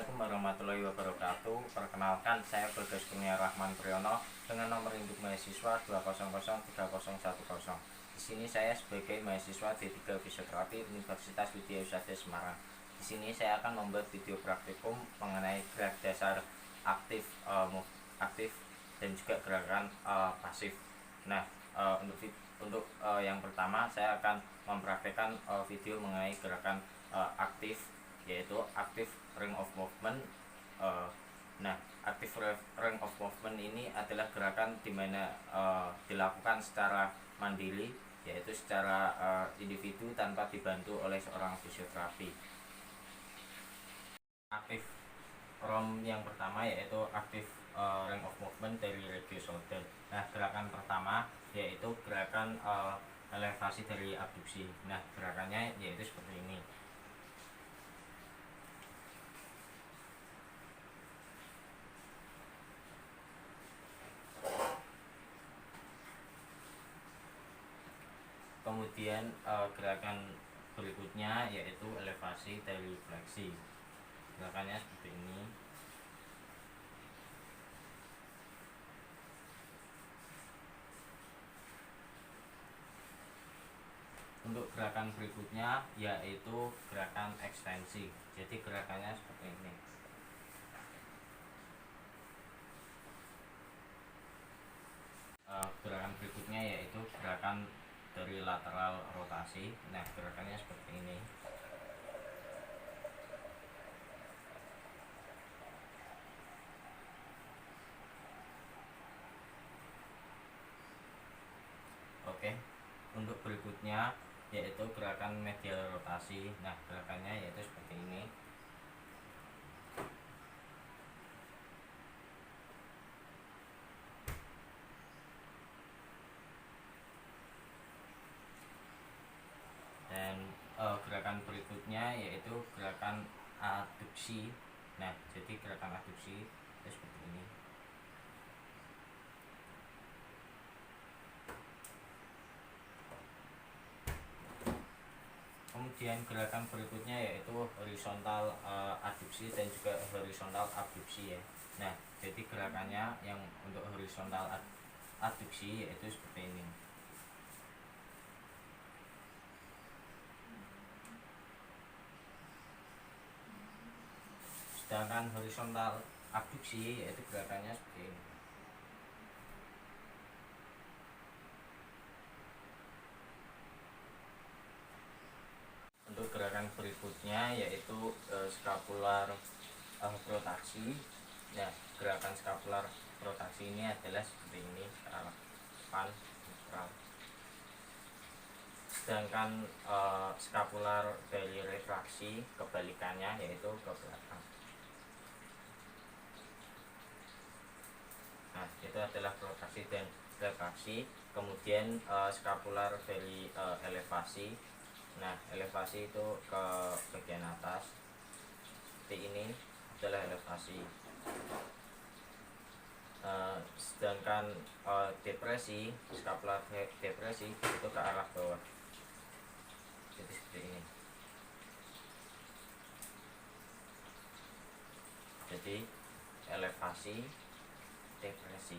Assalamualaikum warahmatullahi wabarakatuh. Perkenalkan, saya Bagas Kurnia Rahman Priyono dengan nomor induk mahasiswa 2003010. Di sini saya sebagai mahasiswa D3 Fisioterapi Universitas Widya Usada Semarang. Di sini saya akan membuat video praktikum mengenai gerak dasar aktif, aktif dan juga gerakan pasif. Nah, untuk yang pertama saya akan mempraktekkan video mengenai gerakan aktif, yaitu aktif ring of movement. Nah, aktif ring of movement ini adalah gerakan di mana dilakukan secara mandiri, yaitu secara individu tanpa dibantu oleh seorang fisioterapi. Aktif ROM yang pertama yaitu aktif ring of movement dari radius shoulder. Nah, gerakan pertama yaitu gerakan elevasi dari abduksi. Nah, gerakannya yaitu seperti ini. Kemudian gerakan berikutnya yaitu elevasi dari fleksi. Gerakannya seperti ini. Untuk gerakan berikutnya yaitu gerakan ekstensi. Jadi gerakannya seperti ini. Gerakan berikutnya yaitu gerakan dari lateral rotasi. Nah, gerakannya seperti ini. Oke. Untuk berikutnya yaitu gerakan medial rotasi. Nah, gerakannya yaitu seperti ini. Dan gerakan berikutnya yaitu gerakan adduksi. Nah, jadi gerakan adduksi itu seperti ini. Kemudian gerakan berikutnya yaitu horizontal adduksi dan juga horizontal abduksi ya. Nah, jadi gerakannya yang untuk horizontal adduksi yaitu seperti ini. Sedangkan horizontal abduksi yaitu gerakannya seperti ini. Untuk gerakan berikutnya yaitu scapular protraksi. Nah, gerakan scapular protraksi ini adalah seperti ini, ke arah depan, netral. Sedangkan scapular dari retraksi kebalikannya yaitu ke belakang. Nah, itu adalah protraksi dan retraksi. Kemudian scapular dari elevasi. Nah, elevasi itu ke bagian atas seperti ini, adalah elevasi. Sedangkan depresi, scapular depresi itu ke arah bawah, jadi seperti ini. Jadi elevasi depresi,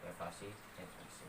elevasi depresi.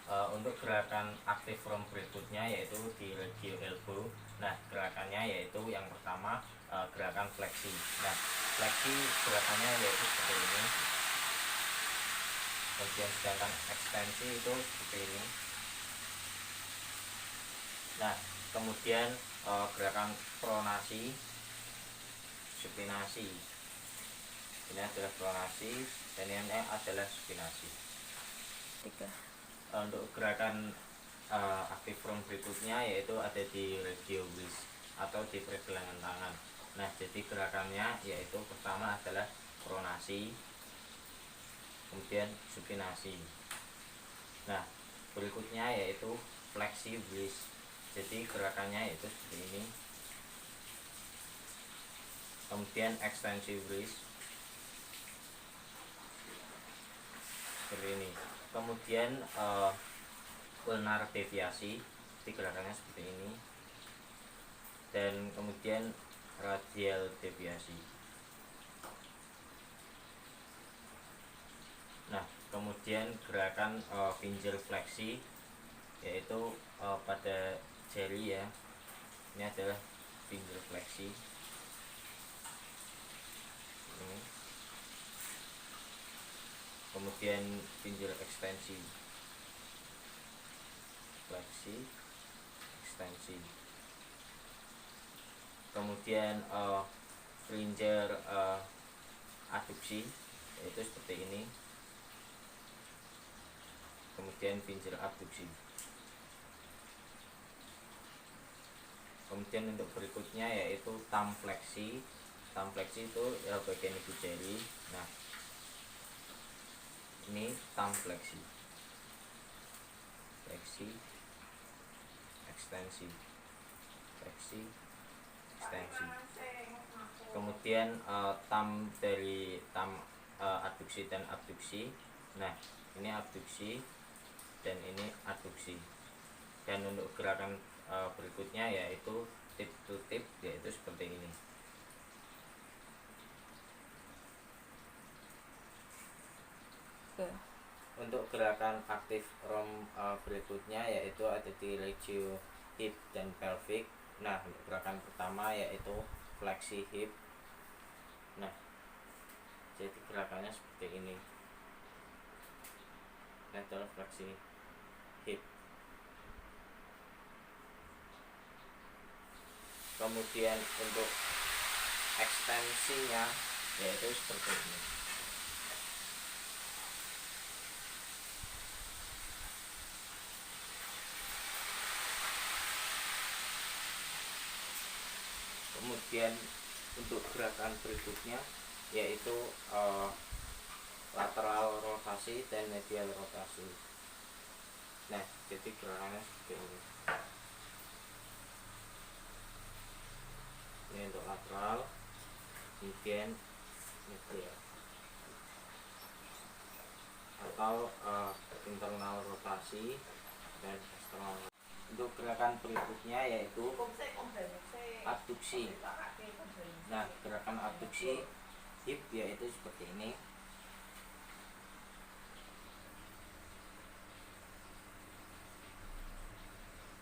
Untuk gerakan aktif from berikutnya yaitu di radio elbow. Nah, gerakannya yaitu yang pertama gerakan fleksi. Nah, fleksi gerakannya yaitu seperti ini. Kemudian sedangkan ekstensi itu seperti ini. Nah, kemudian gerakan pronasi, supinasi. Ini adalah pronasi dan ini adalah supinasi. Untuk gerakan aktif from berikutnya yaitu ada di radio wrist atau di pergelangan tangan. Nah, jadi gerakannya yaitu pertama adalah pronasi, kemudian supinasi. Nah, berikutnya yaitu fleksi wrist. Jadi gerakannya yaitu seperti ini. Kemudian ekstensi wrist seperti ini. Kemudian ulnar deviasi, gerakannya seperti ini. Dan kemudian radial deviasi. Nah, kemudian gerakan pinggir fleksi, yaitu pada jari ya. Ini adalah pinggir fleksi. Ini. Kemudian pinggir ekstensi, fleksi, ekstensi. Kemudian finger aduksi, yaitu seperti ini. Kemudian finger abduksi. Kemudian untuk berikutnya yaitu thumb fleksi. Thumb fleksi itu ya bagian ibu jari. Nah, ini thumb fleksi, fleksi, ekstensi, fleksi, ekstensi. Kemudian thumb dari thumb aduksi dan abduksi. Nah, ini abduksi dan ini aduksi. Dan untuk gerakan berikutnya yaitu tip to tip, yaitu seperti ini. Untuk gerakan aktif ROM berikutnya yaitu ada di regio hip dan pelvic. Nah, untuk gerakan pertama yaitu fleksi hip. Nah, jadi gerakannya seperti ini. Ini adalah fleksi hip. Kemudian untuk ekstensinya yaitu seperti ini. Kemudian untuk gerakan berikutnya yaitu lateral rotasi dan medial rotasi. Nah, jadi gerakannya seperti ini. Ini untuk lateral, kemudian medial atau internal rotasi dan eksternal. Untuk gerakan berikutnya yaitu abduksi. Nah, gerakan abduksi hip yaitu seperti ini.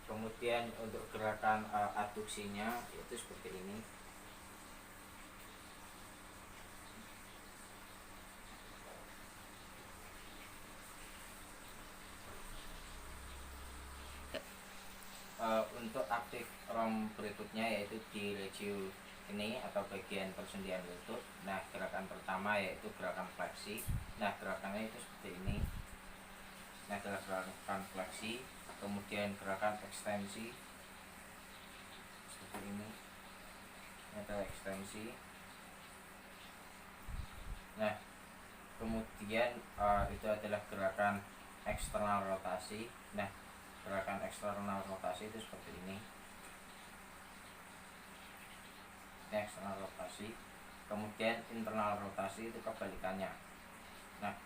Kemudian untuk gerakan abduksinya yaitu seperti ini. Untuk aktif ROM berikutnya yaitu di regio ini atau bagian persendian lutut. Nah, gerakan pertama yaitu gerakan fleksi. Nah, gerakannya itu seperti ini. Nah, adalah gerakan fleksi. Kemudian gerakan ekstensi seperti ini. Ini adalah ekstensi. Nah, kemudian itu adalah gerakan eksternal rotasi. Nah, gerakan eksternal rotasi itu seperti ini. Ini eksternal rotasi. Kemudian internal rotasi itu kebalikannya. Nah,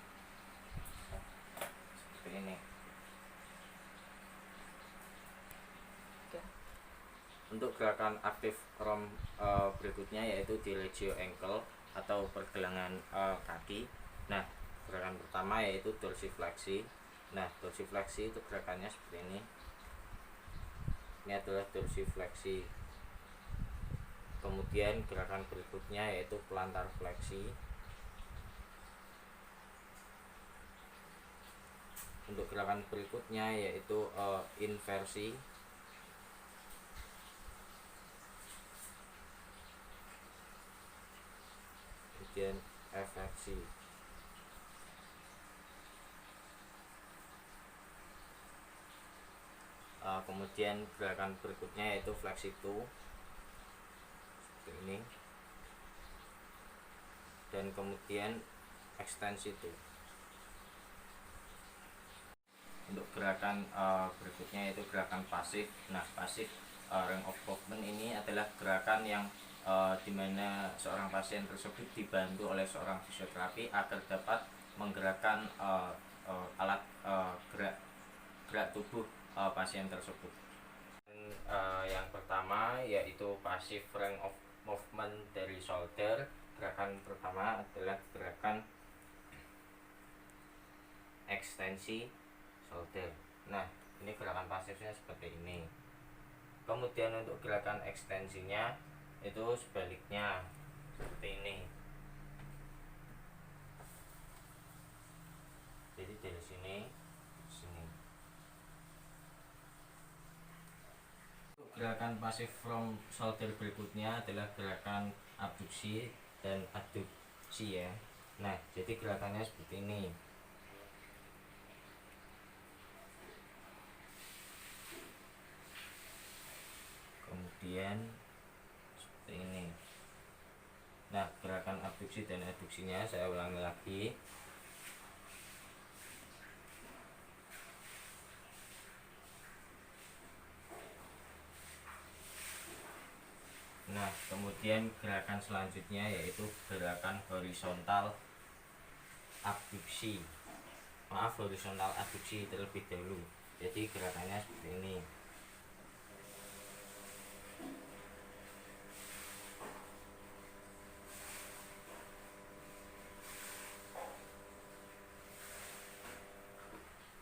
seperti ini. Untuk gerakan aktif ROM berikutnya yaitu di regio ankle atau pergelangan kaki. Nah, gerakan pertama yaitu dorsifleksi. Nah, dorsifleksi itu gerakannya seperti ini. Ini adalah dorsifleksi. Kemudian gerakan berikutnya yaitu plantar fleksi. Untuk gerakan berikutnya yaitu inversi. Kemudian efleksi. Kemudian gerakan berikutnya yaitu fleksi tu seperti ini, dan kemudian ekstensi tu. Untuk gerakan berikutnya yaitu gerakan pasif. Nah, pasif ring of movement ini adalah gerakan yang dimana seorang pasien tersebut dibantu oleh seorang fisioterapi agar dapat menggerakkan alat gerak tubuh pasien tersebut. Yang pertama yaitu passive range of movement dari shoulder. Gerakan pertama adalah gerakan ekstensi shoulder. Nah, ini gerakan pasifnya seperti ini. Kemudian untuk gerakan ekstensinya itu sebaliknya seperti ini. Jadi dari sini ke sini. Gerakan pasif from shoulder berikutnya adalah gerakan abduksi dan adduksi ya. Nah, jadi gerakannya seperti ini. Kemudian seperti ini. Nah, gerakan abduksi dan adduksinya saya ulangi lagi. Nah, kemudian gerakan selanjutnya yaitu gerakan horizontal abduksi. Maaf, horizontal abduksi terlebih dahulu. Jadi gerakannya seperti ini.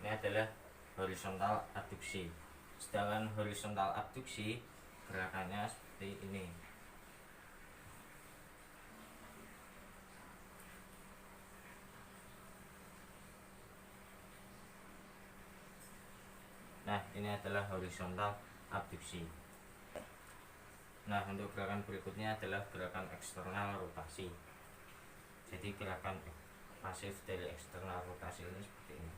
Ini adalah horizontal abduksi. Sedangkan horizontal abduksi gerakannya seperti ini. Nah, ini adalah horizontal abduksi. Nah, untuk gerakan berikutnya adalah gerakan eksternal rotasi. Jadi gerakan pasif dari eksternal rotasi ini seperti ini.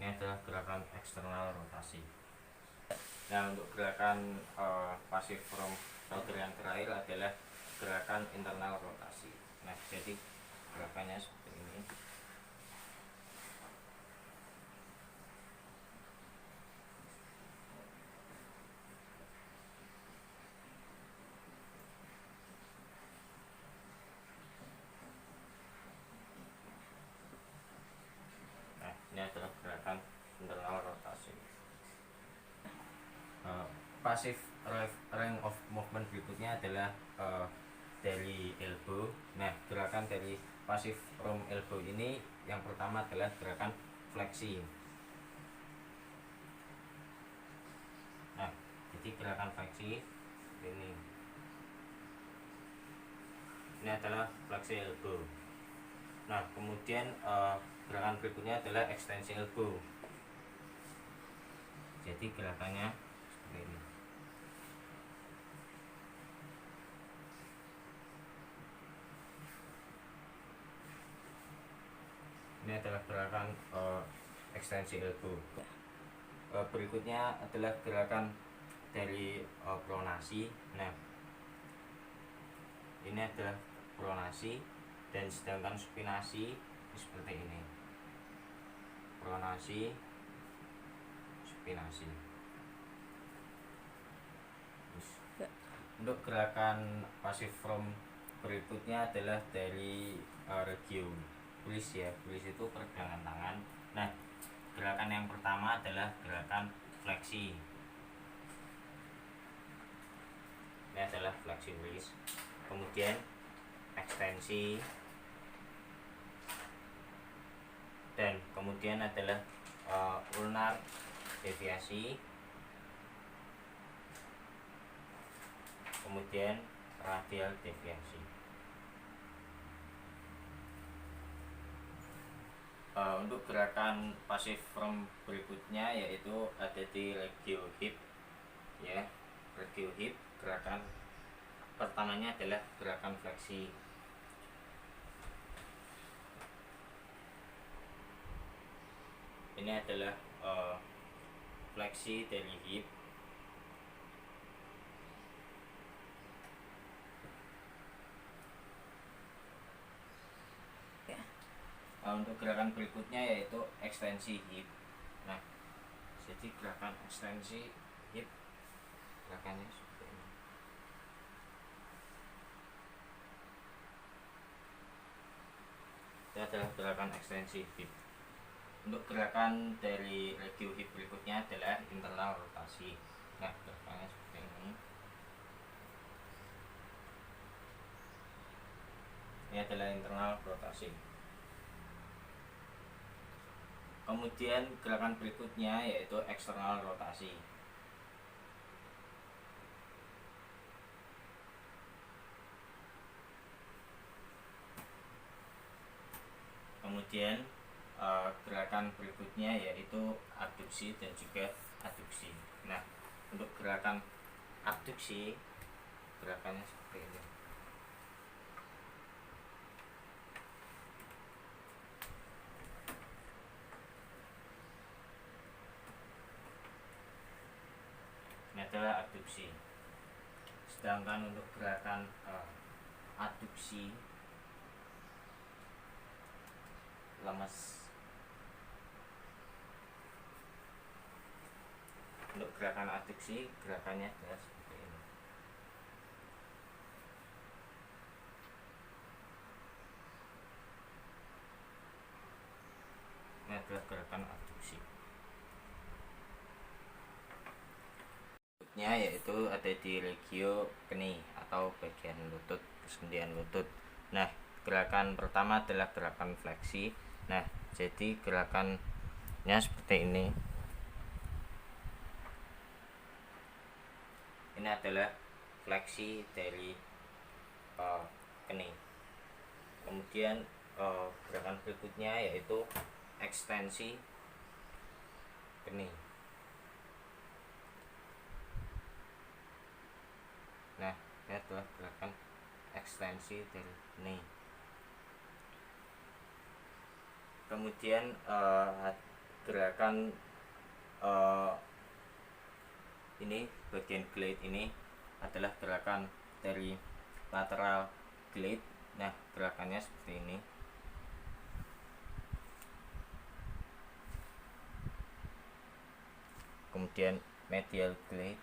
Ini adalah gerakan eksternal rotasi. Nah, untuk gerakan pasif from shoulder yang terakhir adalah gerakan internal rotasi. Nah, jadi gerakannya seperti ini. Nah, ini adalah gerakan internal rotasi. Pasif range of movement berikutnya adalah dari elbow. Nah, gerakan dari pasif from elbow ini yang pertama adalah gerakan fleksi. Nah, jadi gerakan fleksi ini. Ini adalah fleksi elbow. Nah, kemudian gerakan berikutnya adalah ekstensi elbow. Jadi gerakannya seperti ini. Ini adalah gerakan ekstensi elbow. Berikutnya adalah gerakan dari pronasi. Nah, ini adalah pronasi, dan sedangkan supinasi seperti ini. Pronasi, supinasi. Untuk gerakan pasif from berikutnya adalah dari regio pulis ya. Pulis itu peregangan tangan. Nah, gerakan yang pertama adalah gerakan fleksi. Ini adalah fleksi pulis. Kemudian ekstensi, dan kemudian adalah ulnar deviasi, kemudian radial deviasi. Untuk gerakan pasif from berikutnya yaitu ada di regio hip ya. Regio hip, gerakan pertamanya adalah gerakan fleksi. Ini adalah fleksi dari hip. Untuk gerakan berikutnya yaitu ekstensi hip. Nah, jadi gerakan ekstensi hip gerakannya seperti ini. adalah gerakan ekstensi hip. Untuk gerakan dari regio hip berikutnya adalah internal rotasi. Nah, gerakannya seperti ini. Ini adalah internal rotasi. Kemudian gerakan berikutnya yaitu eksternal rotasi. Kemudian gerakan berikutnya yaitu abduksi dan juga aduksi. Nah, untuk gerakan abduksi gerakannya seperti ini. Ini adalah abduksi. Sedangkan untuk gerakan aduksi lemes. Untuk gerakan aduksi gerakannya adalah seperti ini. Ini adalah gerakan aduksi. Berikutnya yaitu ada di regio keni atau bagian lutut, persendian lutut. Nah, gerakan pertama adalah gerakan fleksi. Nah, jadi gerakannya seperti ini. Ini adalah fleksi dari keni. Kemudian gerakan berikutnya yaitu ekstensi keni. Nah, ini adalah gerakan ekstensi dari keni. Kemudian gerakan ini bagian glide ini adalah gerakan dari lateral glide. Nah, gerakannya seperti ini. Kemudian medial glide.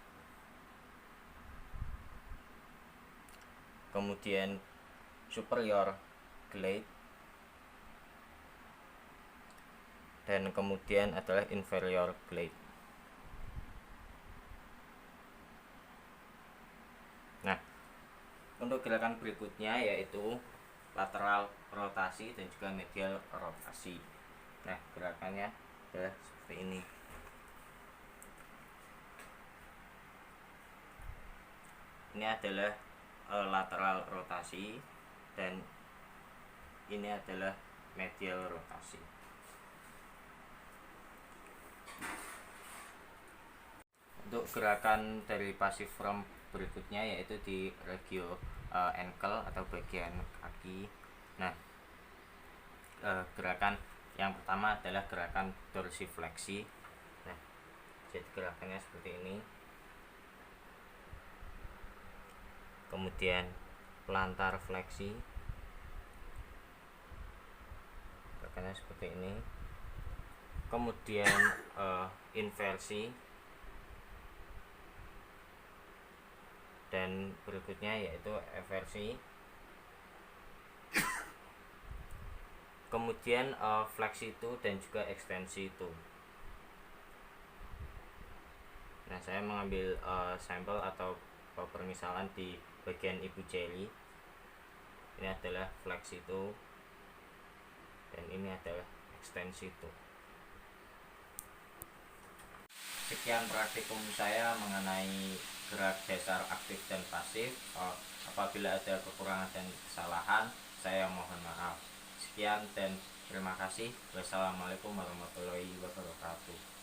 Kemudian superior glide. Dan kemudian adalah inferior glide. Nah, untuk gerakan berikutnya yaitu lateral rotasi dan juga medial rotasi. Nah, gerakannya adalah seperti ini. Ini adalah lateral rotasi dan ini adalah medial rotasi. Untuk gerakan dari passive form berikutnya yaitu di regio ankle atau bagian kaki. Nah, gerakan yang pertama adalah gerakan dorsifleksi. Nah, jadi gerakannya seperti ini. Kemudian plantar fleksi, gerakannya seperti ini. Kemudian inversi, dan berikutnya yaitu eversi. Kemudian fleksi itu dan juga ekstensi itu. Nah, saya mengambil sampel atau permisalan di bagian ibu jari. Ini adalah fleksi itu dan ini adalah ekstensi itu. Sekian praktikum saya mengenai gerak dasar aktif dan pasif. Apabila ada kekurangan dan kesalahan, saya mohon maaf. Sekian dan terima kasih. Wassalamualaikum warahmatullahi wabarakatuh.